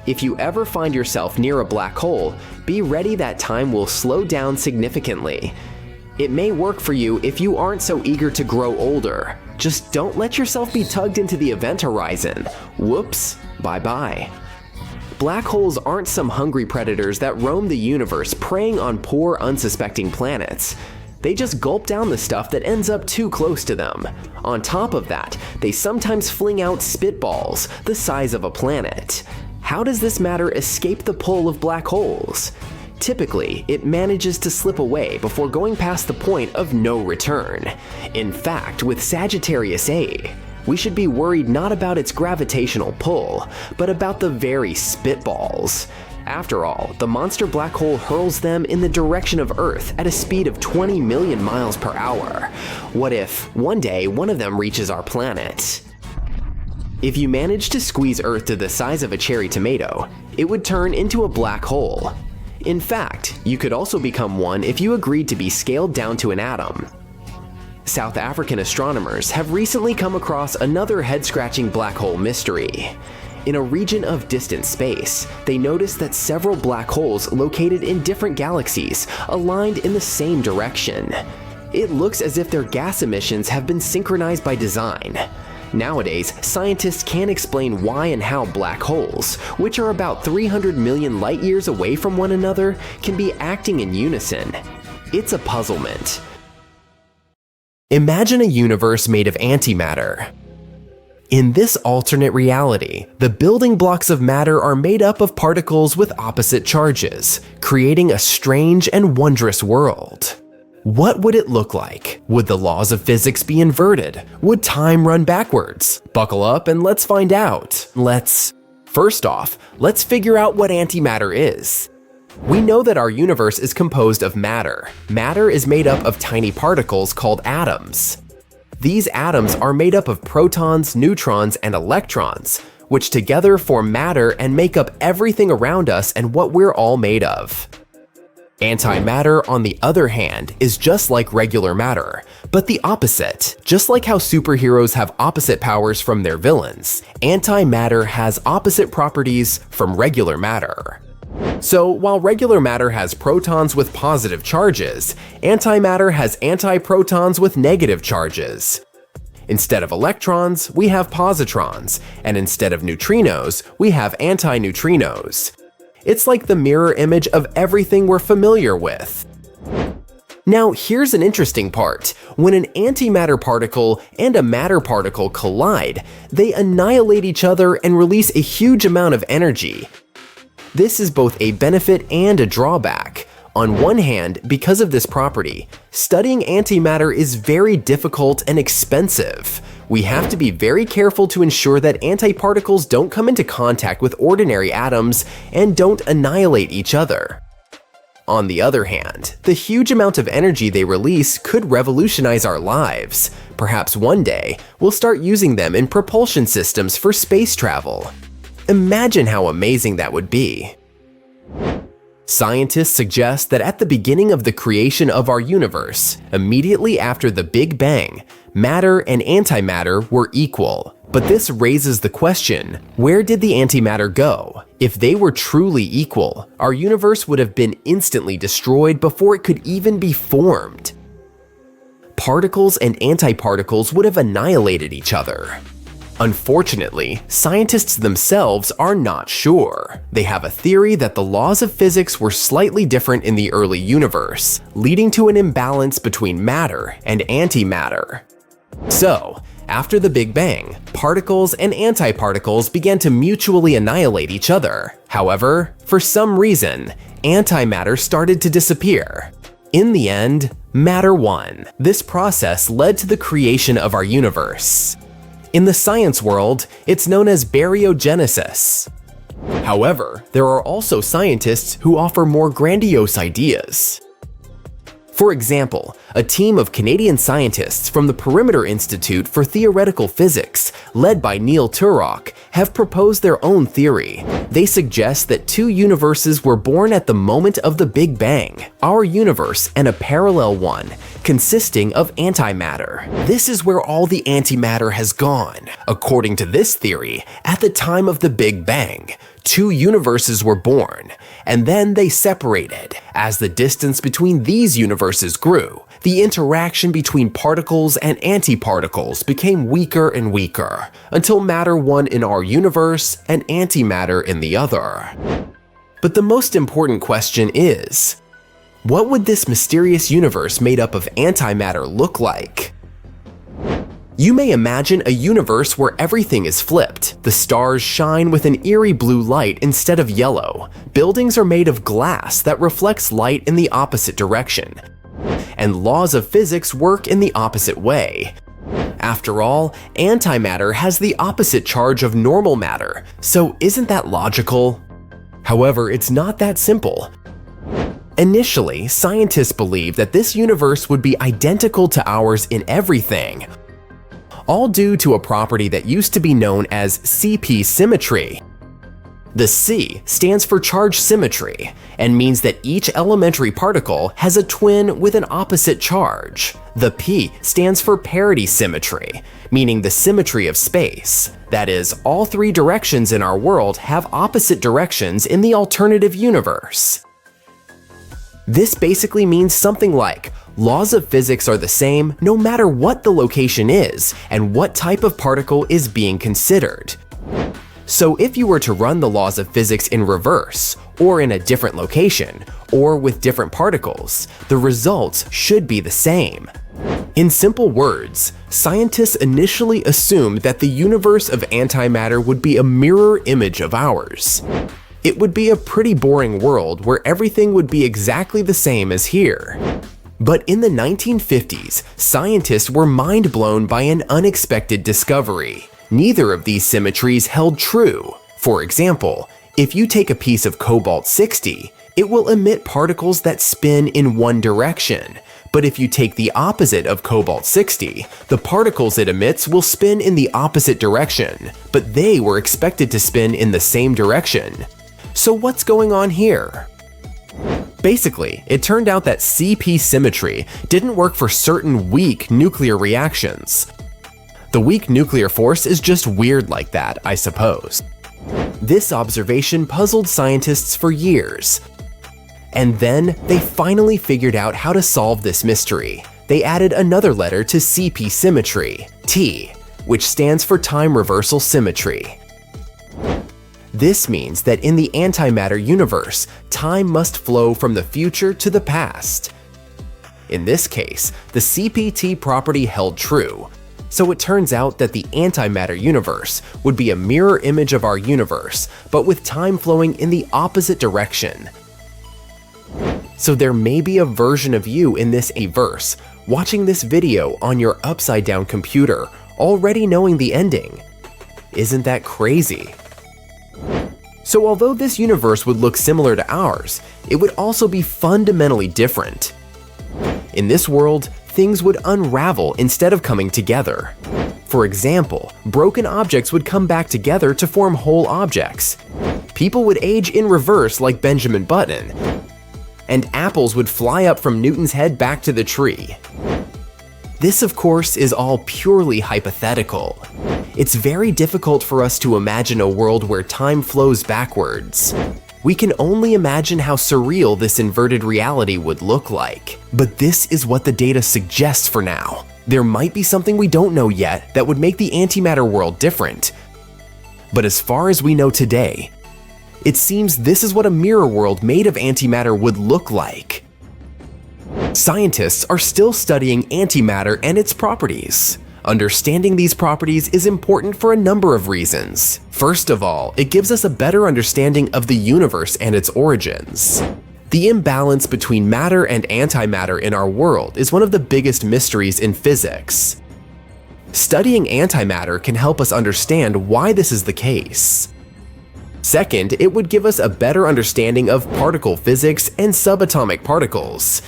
If you ever find yourself near a black hole, be ready that time will slow down significantly. It may work for you if you aren't so eager to grow older. Just don't let yourself be tugged into the event horizon. Whoops, bye-bye. Black holes aren't some hungry predators that roam the universe preying on poor, unsuspecting planets. They just gulp down the stuff that ends up too close to them. On top of that, they sometimes fling out spitballs the size of a planet. How does this matter escape the pull of black holes? Typically, it manages to slip away before going past the point of no return. In fact, with Sagittarius A, we should be worried not about its gravitational pull, but about the very spitballs. After all, the monster black hole hurls them in the direction of Earth at a speed of 20 million miles per hour. What if, one day, one of them reaches our planet? If you manage to squeeze Earth to the size of a cherry tomato, it would turn into a black hole. In fact, you could also become one if you agreed to be scaled down to an atom. South African astronomers have recently come across another head-scratching black hole mystery. In a region of distant space, they noticed that several black holes located in different galaxies aligned in the same direction. It looks as if their gas emissions have been synchronized by design. Nowadays, scientists can't explain why and how black holes, which are about 300 million light years away from one another, can be acting in unison. It's a puzzlement. Imagine a universe made of antimatter. In this alternate reality, the building blocks of matter are made up of particles with opposite charges, creating a strange and wondrous world. What would it look like? Would the laws of physics be inverted? Would time run backwards? Buckle up and let's find out. First off, let's figure out what antimatter is. We know that our universe is composed of matter. Matter is made up of tiny particles called atoms. These atoms are made up of protons, neutrons, and electrons, which together form matter and make up everything around us and what we're all made of. Antimatter, on the other hand, is just like regular matter, but the opposite. Just like how superheroes have opposite powers from their villains, antimatter has opposite properties from regular matter. So, while regular matter has protons with positive charges, antimatter has antiprotons with negative charges. Instead of electrons, we have positrons, and instead of neutrinos, we have antineutrinos. It's like the mirror image of everything we're familiar with. Now, here's an interesting part. When an antimatter particle and a matter particle collide, they annihilate each other and release a huge amount of energy. This is both a benefit and a drawback. On one hand, because of this property, studying antimatter is very difficult and expensive. We have to be very careful to ensure that antiparticles don't come into contact with ordinary atoms and don't annihilate each other. On the other hand, the huge amount of energy they release could revolutionize our lives. Perhaps one day, we'll start using them in propulsion systems for space travel. Imagine how amazing that would be. Scientists suggest that at the beginning of the creation of our universe, immediately after the Big Bang, matter and antimatter were equal. But this raises the question, where did the antimatter go? If they were truly equal, our universe would have been instantly destroyed before it could even be formed. Particles and antiparticles would have annihilated each other. Unfortunately, scientists themselves are not sure. They have a theory that the laws of physics were slightly different in the early universe, leading to an imbalance between matter and antimatter. So, after the Big Bang, particles and antiparticles began to mutually annihilate each other. However, for some reason, antimatter started to disappear. In the end, matter won. This process led to the creation of our universe. In the science world, it's known as baryogenesis. However, there are also scientists who offer more grandiose ideas. For example, a team of Canadian scientists from the Perimeter Institute for Theoretical Physics, led by Neil Turok, have proposed their own theory. They suggest that two universes were born at the moment of the Big Bang, our universe and a parallel one, consisting of antimatter. This is where all the antimatter has gone. According to this theory, at the time of the Big Bang, two universes were born, and then they separated. As the distance between these universes grew, the interaction between particles and antiparticles became weaker and weaker, until matter won in our universe and antimatter in the other. But the most important question is, what would this mysterious universe made up of antimatter look like? You may imagine a universe where everything is flipped. The stars shine with an eerie blue light instead of yellow. Buildings are made of glass that reflects light in the opposite direction. And laws of physics work in the opposite way. After all, antimatter has the opposite charge of normal matter, so isn't that logical? However, it's not that simple. Initially, scientists believed that this universe would be identical to ours in everything, all due to a property that used to be known as CP symmetry. The C stands for charge symmetry and means that each elementary particle has a twin with an opposite charge. The P stands for parity symmetry, meaning the symmetry of space. That is, all three directions in our world have opposite directions in the alternative universe. This basically means something like, laws of physics are the same no matter what the location is and what type of particle is being considered. So if you were to run the laws of physics in reverse, or in a different location, or with different particles, the results should be the same. In simple words, scientists initially assumed that the universe of antimatter would be a mirror image of ours. It would be a pretty boring world where everything would be exactly the same as here. But in the 1950s, scientists were mind-blown by an unexpected discovery. Neither of these symmetries held true. For example, if you take a piece of cobalt-60, it will emit particles that spin in one direction. But if you take the opposite of cobalt-60, the particles it emits will spin in the opposite direction, but they were expected to spin in the same direction. So what's going on here? Basically, it turned out that CP symmetry didn't work for certain weak nuclear reactions. The weak nuclear force is just weird like that, I suppose. This observation puzzled scientists for years. And then they finally figured out how to solve this mystery. They added another letter to CP symmetry, T, which stands for time reversal symmetry. This means that in the antimatter universe, time must flow from the future to the past. In this case, the CPT property held true, so it turns out that the antimatter universe would be a mirror image of our universe, but with time flowing in the opposite direction. So there may be a version of you in this averse, watching this video on your upside-down computer, already knowing the ending. Isn't that crazy? So although this universe would look similar to ours, it would also be fundamentally different. In this world, things would unravel instead of coming together. For example, broken objects would come back together to form whole objects. People would age in reverse like Benjamin Button, and apples would fly up from Newton's head back to the tree. This, of course, is all purely hypothetical. It's very difficult for us to imagine a world where time flows backwards. We can only imagine how surreal this inverted reality would look like. But this is what the data suggests for now. There might be something we don't know yet that would make the antimatter world different. But as far as we know today, it seems this is what a mirror world made of antimatter would look like. Scientists are still studying antimatter and its properties. Understanding these properties is important for a number of reasons. First of all, it gives us a better understanding of the universe and its origins. The imbalance between matter and antimatter in our world is one of the biggest mysteries in physics. Studying antimatter can help us understand why this is the case. Second, it would give us a better understanding of particle physics and subatomic particles.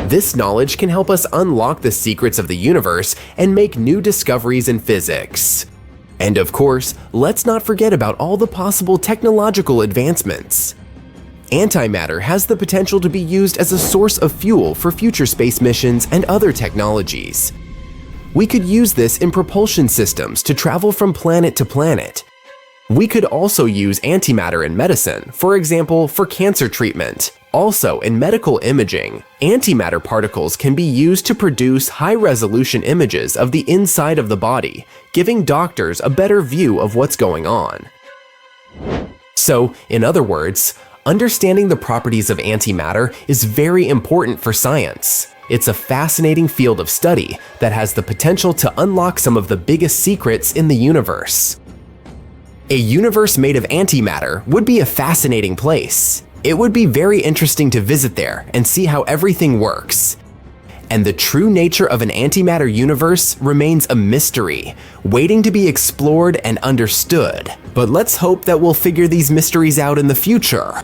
This knowledge can help us unlock the secrets of the universe and make new discoveries in physics. And of course, let's not forget about all the possible technological advancements. Antimatter has the potential to be used as a source of fuel for future space missions and other technologies. We could use this in propulsion systems to travel from planet to planet. We could also use antimatter in medicine, for example, for cancer treatment. Also, in medical imaging, antimatter particles can be used to produce high-resolution images of the inside of the body, giving doctors a better view of what's going on. So, in other words, understanding the properties of antimatter is very important for science. It's a fascinating field of study that has the potential to unlock some of the biggest secrets in the universe. A universe made of antimatter would be a fascinating place. It would be very interesting to visit there and see how everything works. And the true nature of an antimatter universe remains a mystery, waiting to be explored and understood. But let's hope that we'll figure these mysteries out in the future.